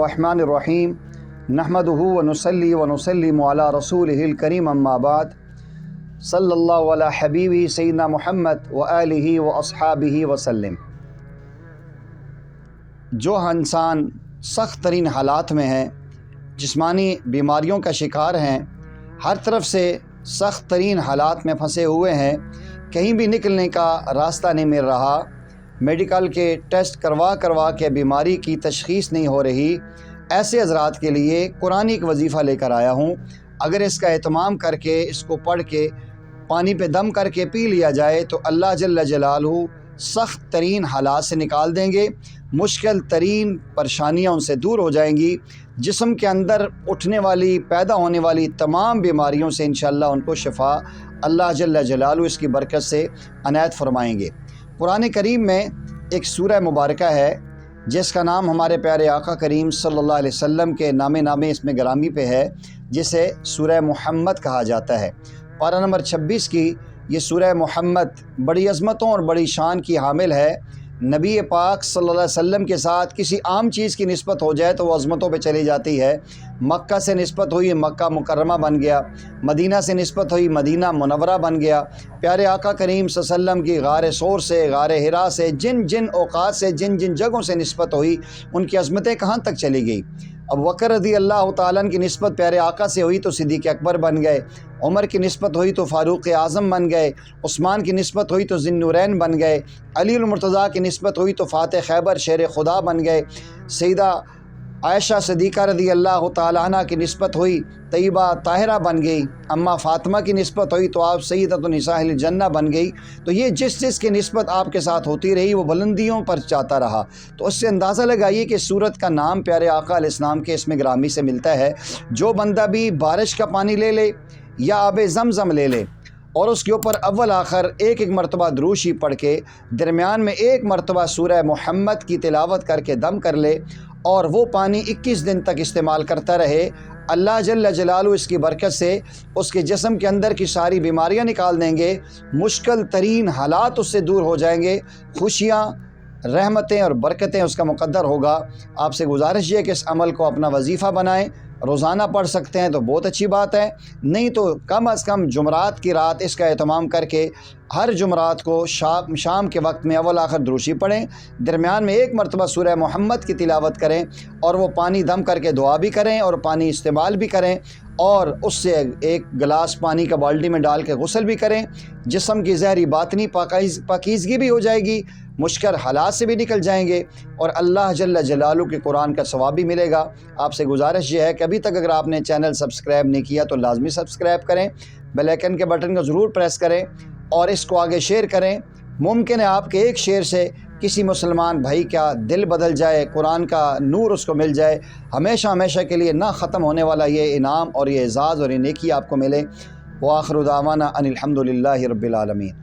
बिस्मिल्लाहिर्रहमानिर्रहीम नहमदुहु व नुसल्ली व नुसल्लिमु अला रसूलिहिल करीम अम्मा बाद सल्लल्लाहु अला हबीबी सय्यिदना मुहम्मद व आलिहि व अस्हाबिहि वसल्लम। जो इंसान सख्त तरीन हालात में है, जिस्मानी बीमारियों का शिकार हैं, हर तरफ से सख्त तरीन हालात में फंसे हुए हैं, कहीं भी निकलने का रास्ता नहीं मिल रहा, मेडिकल के टेस्ट करवा के बीमारी की तशख़ीस नहीं हो रही, ऐसे हज़रात के लिए कुरानी एक वजीफ़ा लेकर आया हूँ। अगर इसका एहतमाम करके, इसको पढ़ के, पानी पे दम करके पी लिया जाए तो अल्लाह जल्ल जलालहू सख्त तरीन हालात से निकाल देंगे, मुश्किल तरीन परेशानियाँ उनसे दूर हो जाएंगी। जिस्म के अंदर उठने वाली, पैदा होने वाली तमाम बीमारियों से इंशाअल्लाह उनको शिफा अल्लाह जल्ल जलालहू इसकी बरकत से अनायत फरमाएंगे। कुरान करीम में एक सूरह मुबारका है जिसका नाम हमारे प्यारे आका करीम सल्लल्लाहु अलैहि वसल्लम के नामे इसमें ग्रामी पे है, जिसे सूरह मुहम्मद कहा जाता है। पारा नंबर 26 की ये सूरह मुहम्मद बड़ी अज़मतों और बड़ी शान की हामिल है। नबी पाक सल्लल्लाहु अलैहि वसल्लम के साथ किसी आम चीज़ की निस्बत हो जाए तो वो अज़मतों पे चली जाती है। मक्का से निस्बत हुई, मक्का मुकर्रमा बन गया। मदीना से निस्बत हुई, मदीना मुनव्वरा बन गया। प्यारे आका करीम सल्लल्लाहु अलैहि वसल्लम की गार सोर से, गार हिरा से, जिन जिन औक़ात से, जिन जिन जगहों से निस्बत हुई, उनकी अज़मतें कहाँ तक चली गई। अब बकर रज़ी अल्लाह तआला की निस्बत प्यारे आका से हुई तो सिद्दीक़ अकबर बन गए, उमर की निस्बत हुई तो फ़ारूक़ आज़म बन गए, उस्मान की निस्बत हुई तो ज़िन्नुरैन बन गए, अली मुर्तज़ा की निस्बत हुई तो फ़ातिह खैबर शेर खुदा बन गए, सैयदा आयशा सिद्दीक़ा रज़ी अल्लाह तआला अन्हा की निस्बत हुई तैयबा ताहिरा बन गई, अम्मा फ़ातिमा की निस्बत हुई तो आप सय्यदतुन निसाइल जन्नह बन गई। तो ये जिस की निस्बत आपके साथ होती रही वो बुलंदियों पर जाता रहा। तो उससे अंदाज़ा लगाइए कि सूरत का नाम प्यारे आका अलैहिस्सलाम के इसमें ग्रामी से मिलता है। जो बंदा भी बारिश का पानी ले ले या आबे ज़मज़म ले ले और उसके ऊपर अव्वल आखिर एक एक मरतबा दुरूद शरीफ पढ़ के दरमियान में एक मरतबा सूरह मुहम्मद की तिलावत करके दम कर ले और वो पानी 21 दिन तक इस्तेमाल करता रहे, अल्लाह जल्ल जलालहू इसकी बरकत से उसके जिस्म के अंदर की सारी बीमारियां निकाल देंगे, मुश्किल तरीन हालात उससे दूर हो जाएंगे, खुशियाँ, रहमतें और बरकतें उसका मुक़द्दर होगा। आपसे गुजारिश ये कि इस अमल को अपना वजीफ़ा बनाएं। रोज़ाना पढ़ सकते हैं तो बहुत अच्छी बात है, नहीं तो कम अज़ कम जुमरात की रात इसका एहतमाम करके हर जुमरात को शाम के वक्त में अव्वल आखिर दुरूद शरीफ पढ़ें, दरमियान में एक मरतबा सूरह मुहम्मद की तिलावत करें और वो पानी दम करके दुआ भी करें और पानी इस्तेमाल भी करें और उससे एक गिलास पानी का बाल्टी में डाल के गुस्ल भी करें। जिस्म की ज़हरी बातनी पाकीज़गी भी हो जाएगी, मुश्किल हालात से भी निकल जाएंगे और अल्लाह जल्ल जलालहू के कुरान का सवाब भी मिलेगा। आपसे गुजारिश ये है कि अभी तक अगर आपने चैनल सब्सक्राइब नहीं किया तो लाजमी सब्सक्राइब करें, बेल आइकन के बटन को ज़रूर प्रेस करें और इसको आगे शेयर करें। मुमकिन है आपके एक शेयर से किसी मुसलमान भाई का दिल बदल जाए, कुरान का नूर उसको मिल जाए, हमेशा के लिए ना ख़त्म होने वाला ये इनाम और ये एज़ाज़ और ये नेकी आपको मिले। व आखिरु दावाना अनिल हम्दुलिल्लाहि रब्बिल आलमीन।